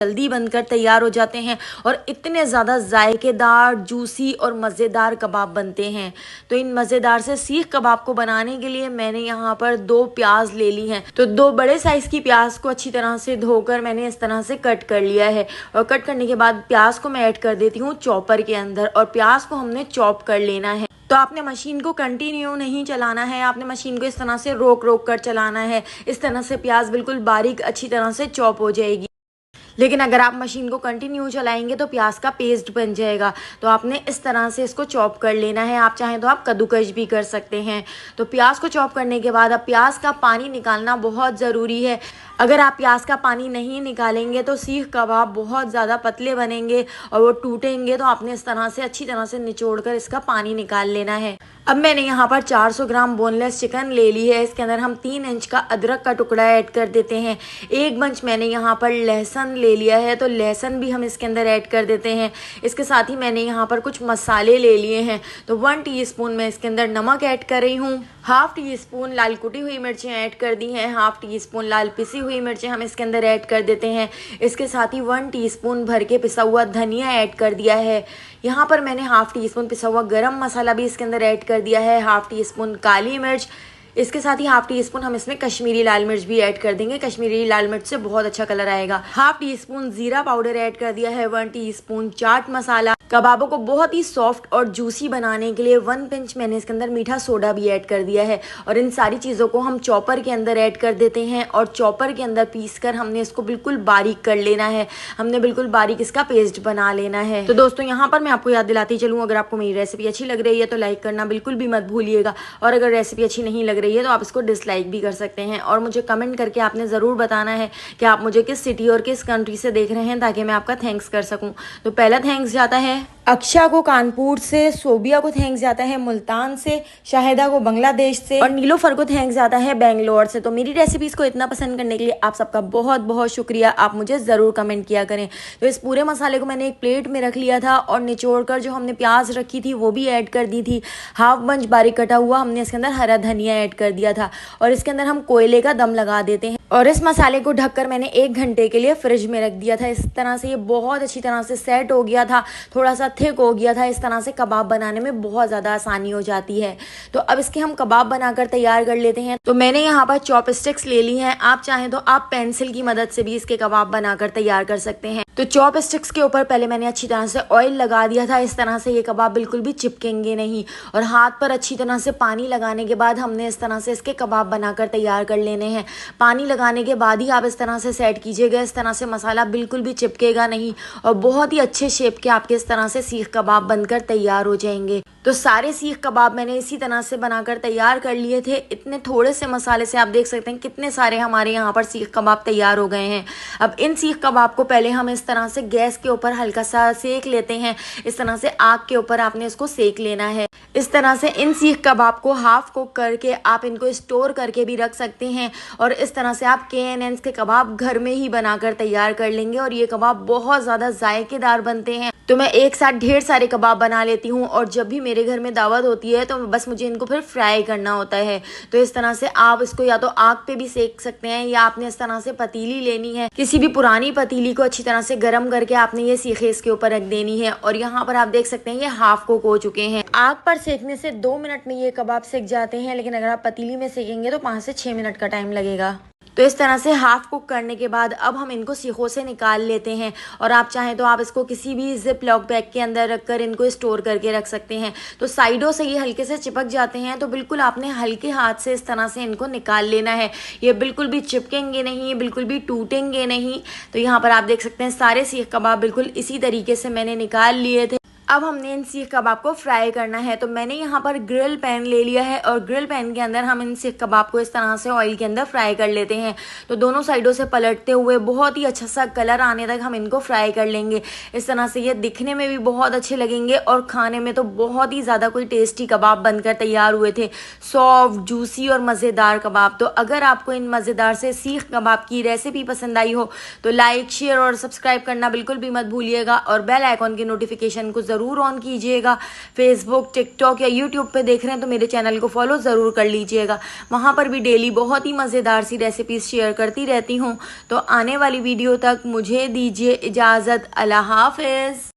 जल्दी बनकर तैयार हो जाते हैं और इतने ज़्यादा जायकेदार, जूसी और मज़ेदार कबाब बनते हैं। तो इन मज़ेदार से सीख कबाब को बनाने के लिए मैंने यहाँ पर 2 प्याज ले ली हैं। तो 2 बड़े साइज़ की प्याज को अच्छी तरह से धोकर मैंने इस तरह से कट कर लिया है और कट करने के बाद प्याज को मैं ऐड कर देती हूँ चॉपर के अंदर और प्याज को हमने चॉप कर लेना है। तो आपने मशीन को कंटिन्यू नहीं चलाना है, आपने मशीन को इस तरह से रोक रोक कर चलाना है। इस तरह से प्याज बिल्कुल बारीक अच्छी तरह से चॉप हो जाएगी। लेकिन अगर आप मशीन को कंटिन्यू चलाएंगे तो प्याज का पेस्ट बन जाएगा। तो आपने इस तरह से इसको चॉप कर लेना है। आप चाहें तो आप कद्दूकश भी कर सकते हैं। तो प्याज को चॉप करने के बाद अब प्याज का पानी निकालना बहुत ज़रूरी है। अगर आप प्याज का पानी नहीं निकालेंगे तो सीख कबाब बहुत ज़्यादा पतले बनेंगे और वो टूटेंगे। तो आपने इस तरह से अच्छी तरह से निचोड़ कर इसका पानी निकाल लेना है। अब मैंने यहाँ पर 400 ग्राम बोनलेस चिकन ले ली है। इसके अंदर हम 3 इंच का अदरक का टुकड़ा ऐड कर देते हैं। 1 बंच मैंने यहाँ पर लहसुन ले लिया है, तो लहसुन भी हम इसके अंदर ऐड कर देते हैं। इसके साथ ही मैंने यहाँ पर कुछ मसाले ले लिए हैं। तो 1 टीस्पून मैं इसके अंदर नमक ऐड कर रही हूँ। 1/2 टीस्पून लाल कुटी हुई मिर्चें ऐड कर दी हैं। 1/2 टीस्पून लाल पिसी हुई मिर्चें हम इसके अंदर ऐड कर देते हैं। इसके साथ ही 1 टीस्पून भर के पिसा हुआ धनिया ऐड कर दिया है। यहाँ पर मैंने 1/2 टीस्पून पिसा हुआ गरम मसाला भी इसके अंदर ऐड कर दिया है। 1/2 टीस्पून काली मिर्च, इसके साथ ही 1/2 टीस्पून हम इसमें कश्मीरी लाल मिर्च भी ऐड कर देंगे। कश्मीरी लाल मिर्च से बहुत अच्छा कलर आएगा। 1/2 टीस्पून जीरा पाउडर ऐड कर दिया है। 1 टीस्पून चाट मसाला। कबाबों को बहुत ही सॉफ्ट और जूसी बनाने के लिए 1 पिंच मैंने इसके अंदर मीठा सोडा भी ऐड कर दिया है। और इन सारी चीज़ों को हम चॉपर के अंदर ऐड कर देते हैं और चॉपर के अंदर पीस कर हमने इसको बिल्कुल बारीक कर लेना है। हमने बिल्कुल बारीक इसका पेस्ट बना लेना है। तो दोस्तों यहाँ पर मैं आपको याद दिलाती चलूँ, अगर आपको मेरी रेसिपी अच्छी लग रही है तो लाइक करना बिल्कुल भी मत भूलिएगा। और अगर रेसिपी अच्छी नहीं लग रही है तो आप इसको डिसलाइक भी कर सकते हैं। और मुझे कमेंट करके आपने ज़रूर बताना है कि आप मुझे किस सिटी और किस कंट्री से देख रहे हैं, ताकि मैं आपका थैंक्स कर सकूं। तो पहला थैंक्स जाता है अक्षा को कानपुर से, सोबिया को थैंक्स जाता है मुल्तान से, शाहिदा को बांग्लादेश से और नीलोफर को थैंक्स जाता है बेंगलोर से। तो मेरी रेसिपीज़ को इतना पसंद करने के लिए आप सबका बहुत बहुत शुक्रिया। आप मुझे ज़रूर कमेंट किया करें। तो इस पूरे मसाले को मैंने एक प्लेट में रख लिया था और निचोड़ कर जो हमने प्याज रखी थी वो भी ऐड कर दी थी। 1/2 बंच बारीक कटा हुआ हमने इसके अंदर हरा धनिया ऐड कर दिया था और इसके अंदर हम कोयले का दम लगा देते हैं। और इस मसाले को ढककर मैंने 1 घंटे के लिए फ्रिज में रख दिया था। इस तरह से ये बहुत अच्छी तरह से सेट हो गया था, थोड़ा सा थिक हो गया था। इस तरह से कबाब बनाने में बहुत ज़्यादा आसानी हो जाती है। तो अब इसके हम कबाब बनाकर तैयार कर लेते हैं। तो मैंने यहाँ पर चॉपस्टिक्स ले ली हैं। आप चाहें तो आप पेंसिल की मदद से भी इसके कबाब बनाकर तैयार कर सकते हैं। तो चॉपस्टिक्स के ऊपर पहले मैंने अच्छी तरह से ऑयल लगा दिया था। इस तरह से ये कबाब बिल्कुल भी चिपकेंगे नहीं। और हाथ पर अच्छी तरह से पानी लगाने के बाद हमने इस तरह से इसके कबाब बनाकर तैयार कर लेने हैं। पानी लगाने के बाद ही आप इस तरह से सेट कीजिएगा। इस तरह से मसाला बिल्कुल भी चिपकेगा नहीं और बहुत ही अच्छे शेप के आपके इस तरह से सीख कबाब बनकर तैयार हो जाएंगे। तो सारे सीख कबाब मैंने इसी तरह से बनाकर तैयार कर लिए थे। इतने थोड़े से मसाले से आप देख सकते हैं कितने सारे हमारे यहाँ पर सीख कबाब तैयार हो गए हैं। अब इन सीख कबाब को पहले हम इस तरह से गैस के ऊपर हल्का सा सेक लेते हैं। इस तरह से आग के ऊपर आपने इसको सेक लेना है। इस तरह से इन सीख कबाब को हाफ कुक करके आप इनको स्टोर करके भी रख सकते हैं। और इस तरह से आप KNN के कबाब घर में ही बनाकर तैयार कर लेंगे और ये कबाब बहुत ज़्यादा जायकेदार बनते हैं। तो मैं एक साथ ढेर सारे कबाब बना लेती हूँ और जब भी मेरे घर में दावत होती है तो बस मुझे इनको फिर फ्राई करना होता है। तो इस तरह से आप इसको या तो आग पे भी सेक सकते हैं या आपने इस तरह से पतीली लेनी है। किसी भी पुरानी पतीली को अच्छी तरह से गर्म करके आपने ये सीखे इसके ऊपर रख देनी है। और यहाँ पर आप देख सकते हैं ये हाफ कुक हो चुके हैं। आग पर सेकने से 2 मिनट में ये कबाब सेक जाते हैं, लेकिन अगर आप पतीली में सेकेंगे तो 5 से 6 मिनट का टाइम लगेगा। तो इस तरह से हाफ कुक करने के बाद अब हम इनको सीखों से निकाल लेते हैं। और आप चाहें तो आप इसको किसी भी जिप लॉक बैग के अंदर रखकर इनको स्टोर करके रख सकते हैं। तो साइडों से ये हल्के से चिपक जाते हैं, तो बिल्कुल आपने हल्के हाथ से इस तरह से इनको निकाल लेना है। ये बिल्कुल भी चिपकेंगे नहीं, बिल्कुल भी टूटेंगे नहीं। तो यहाँ पर आप देख सकते हैं सारे सीख कबाब बिल्कुल इसी तरीके से मैंने निकाल लिए थे। अब हमने इन सीख कबाब को फ्राई करना है। तो मैंने यहाँ पर ग्रिल पैन ले लिया है और ग्रिल पैन के अंदर हम इन सीख कबाब को इस तरह से ऑयल के अंदर फ्राई कर लेते हैं। तो दोनों साइडों से पलटते हुए बहुत ही अच्छा सा कलर आने तक हम इनको फ्राई कर लेंगे। इस तरह से ये दिखने में भी बहुत अच्छे लगेंगे और खाने में तो बहुत ही ज़्यादा कोई टेस्टी कबाब बनकर तैयार हुए थे। सॉफ्ट, जूसी और मज़ेदार कबाब। तो अगर आपको इन मज़ेदार से सीख कबाब की रेसिपी पसंद आई हो तो लाइक, शेयर और सब्सक्राइब करना बिल्कुल भी मत भूलिएगा और बेल आइकॉन की नोटिफिकेशन को ज़रूर ज़रूर ऑन कीजिएगा। फेसबुक, टिकटॉक या यूट्यूब पे देख रहे हैं तो मेरे चैनल को फॉलो ज़रूर कर लीजिएगा। वहाँ पर भी डेली बहुत ही मज़ेदार सी रेसिपीज़ शेयर करती रहती हूँ। तो आने वाली वीडियो तक मुझे दीजिए इजाज़त। अल्लाह हाफ़िज़।